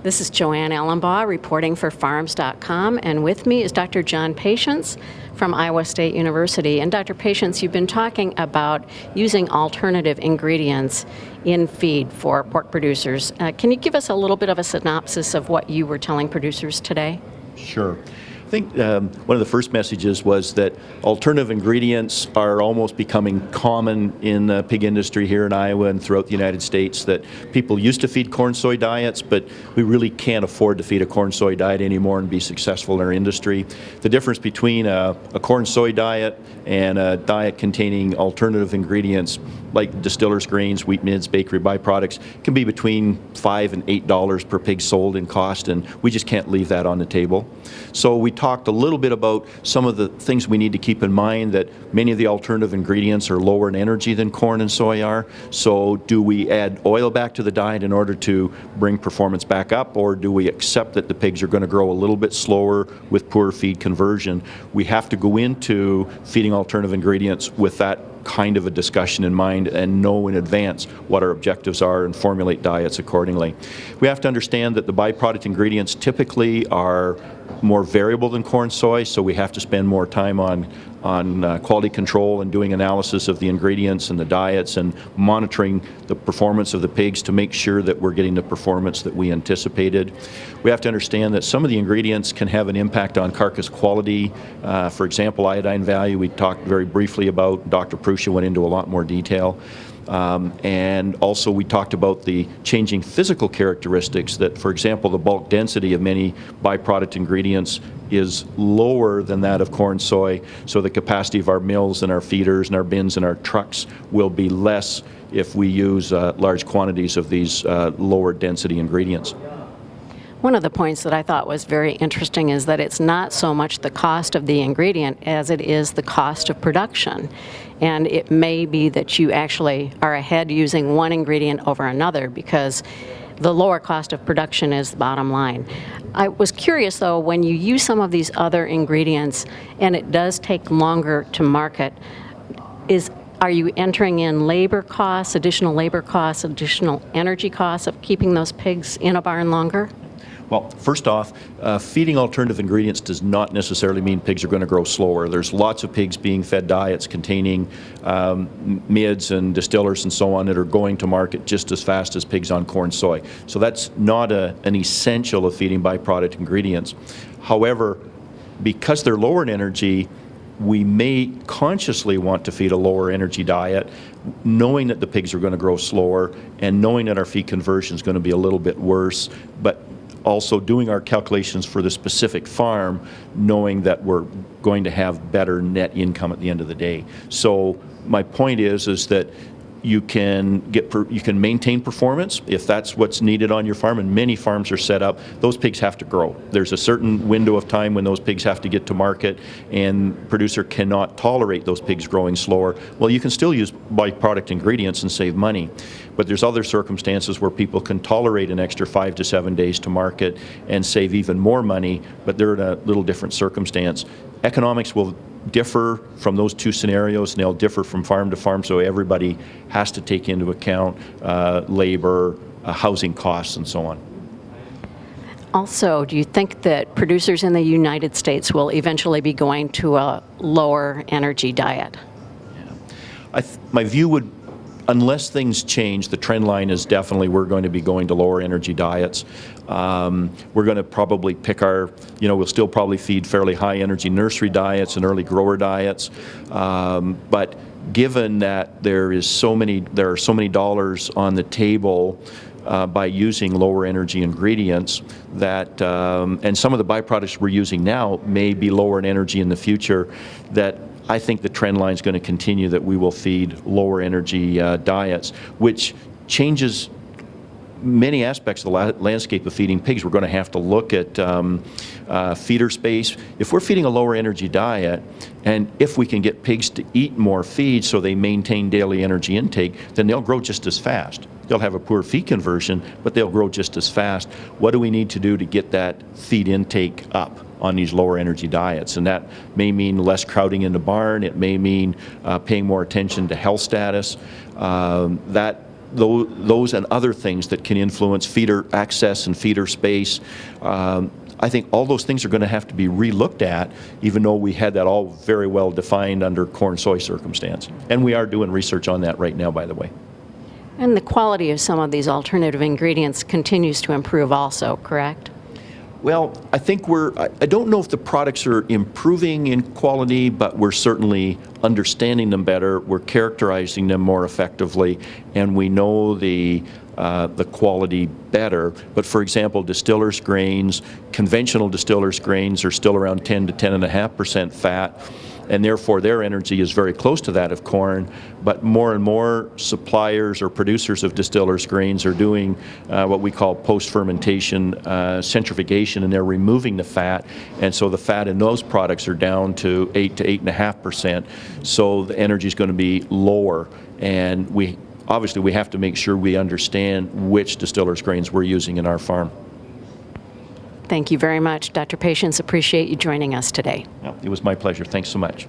This is JoAnn Alumbaugh reporting for Farms.com, and with me is Dr. John Patience from Iowa State University. And Dr. Patience, you've been talking about using alternative ingredients in feed for pork producers. Can you give us a little bit of a synopsis of what you were telling producers today? Sure. I think one of the first messages was that alternative ingredients are almost becoming common in the pig industry here in Iowa and throughout the United States, that people used to feed corn-soy diets, but we really can't afford to feed a corn-soy diet anymore and be successful in our industry. The difference between a corn-soy diet and a diet containing alternative ingredients like distillers' grains, wheat midds, bakery byproducts can be between $5 and $8 per pig sold in cost, and we just can't leave that on the table. So we talked a little bit about some of the things we need to keep in mind, that many of the alternative ingredients are lower in energy than corn and soy are. So do we add oil back to the diet in order to bring performance back up, or do we accept that the pigs are going to grow a little bit slower with poor feed conversion? We have to go into feeding alternative ingredients with that kind of a discussion in mind and know in advance what our objectives are and formulate diets accordingly. We have to understand that the byproduct ingredients typically are more variable than corn soy, so we have to spend more time on quality control and doing analysis of the ingredients and the diets and monitoring the performance of the pigs to make sure that we're getting the performance that we anticipated. We have to understand that some of the ingredients can have an impact on carcass quality. For example, iodine value we talked very briefly about. Dr. Prussia went into a lot more detail. And also we talked about the changing physical characteristics, that, for example, the bulk density of many byproduct ingredients is lower than that of corn soy, so the capacity of our mills and our feeders and our bins and our trucks will be less if we use large quantities of these lower density ingredients. One of the points that I thought was very interesting is that it's not so much the cost of the ingredient as it is the cost of production. And it may be that you actually are ahead using one ingredient over another because the lower cost of production is the bottom line. I was curious, though, when you use some of these other ingredients and it does take longer to market, are you entering in labor costs, additional energy costs of keeping those pigs in a barn longer? Well, first off, feeding alternative ingredients does not necessarily mean pigs are going to grow slower. There's lots of pigs being fed diets containing mids and distillers and so on that are going to market just as fast as pigs on corn soy. So that's not an essential of feeding byproduct ingredients. However, because they're lower in energy, we may consciously want to feed a lower energy diet, knowing that the pigs are going to grow slower and knowing that our feed conversion is going to be a little bit worse, but also doing our calculations for the specific farm, knowing that we're going to have better net income at the end of the day. So my point is that you can maintain performance if that's what's needed on your farm, and many farms are set up. Those pigs have to grow. There's a certain window of time when those pigs have to get to market, and producer cannot tolerate those pigs growing slower. Well, you can still use byproduct ingredients and save money, but there's other circumstances where people can tolerate an extra 5 to 7 days to market and save even more money, but they're in a little different circumstance. Economics will differ from those two scenarios, and they'll differ from farm to farm, so everybody has to take into account labor, housing costs, and so on. Also, do you think that producers in the United States will eventually be going to a lower energy diet? Yeah. My view would, unless things change, the trend line is definitely we're going to be going to lower energy diets. We're going to probably pick we'll still probably feed fairly high energy nursery diets and early grower diets. But given that there are so many dollars on the table by using lower energy ingredients, that and some of the byproducts we're using now may be lower in energy in the future, that I think the trend line is going to continue that we will feed lower energy diets, which changes many aspects of the landscape of feeding pigs. We're going to have to look at feeder space. If we're feeding a lower energy diet, and if we can get pigs to eat more feed so they maintain daily energy intake, then they'll grow just as fast. They'll have a poor feed conversion, but they'll grow just as fast. What do we need to do to get that feed intake up on these lower energy diets? And that may mean less crowding in the barn. It may mean paying more attention to health status. That those and other things that can influence feeder access and feeder space. I think all those things are going to have to be re-looked at, even though we had that all very well defined under corn-soy circumstance. And we are doing research on that right now, by the way. And the quality of some of these alternative ingredients continues to improve also, correct? Well, I think I don't know if the products are improving in quality, but we're certainly understanding them better, we're characterizing them more effectively, and we know the quality better. But for example, distillers grains, conventional distillers grains are still around 10 to 10.5% fat, and therefore their energy is very close to that of corn. But more and more suppliers or producers of distillers grains are doing what we call post-fermentation centrifugation, and they're removing the fat, and so the fat in those products are down to 8 to 8.5%. So the energy is going to be lower, and obviously we have to make sure we understand which distillers grains we're using in our farm. Thank you very much, Dr. Patience. Appreciate you joining us today. It was my pleasure. Thanks so much.